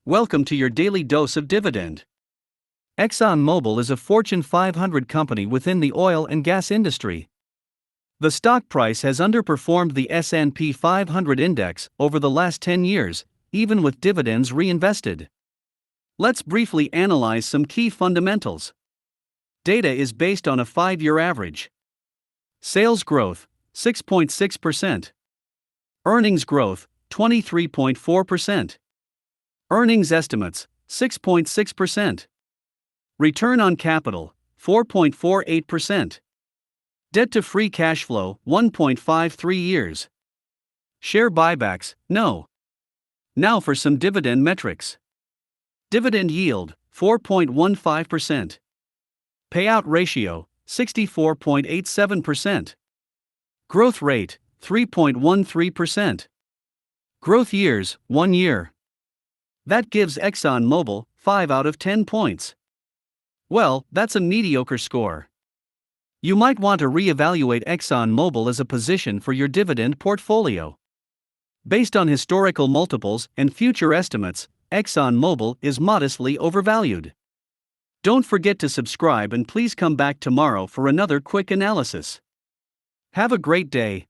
Welcome to your daily dose of dividend. Exxon Mobil is a Fortune 500 company within the oil and gas industry. The stock price has underperformed the S&P 500 index over the last 10 years, even with dividends reinvested. Let's briefly analyze some key fundamentals. Data is based on a 5-year average. Sales growth, 6.6%. Earnings growth, 23.4%. Earnings estimates, 6.6%. Return on capital, 4.48%. Debt to free cash flow, 1.53 years. Share buybacks, no. Now for some dividend metrics. Dividend yield, 4.15%. Payout ratio, 64.87%. Growth rate, 3.13%. Growth years, 1 year. That gives Exxon Mobil 5 out of 10 points. Well, that's a mediocre score. You might want to reevaluate Exxon Mobil as a position for your dividend portfolio. Based on historical multiples and future estimates, Exxon Mobil is modestly overvalued. Don't forget to subscribe and please come back tomorrow for another quick analysis. Have a great day.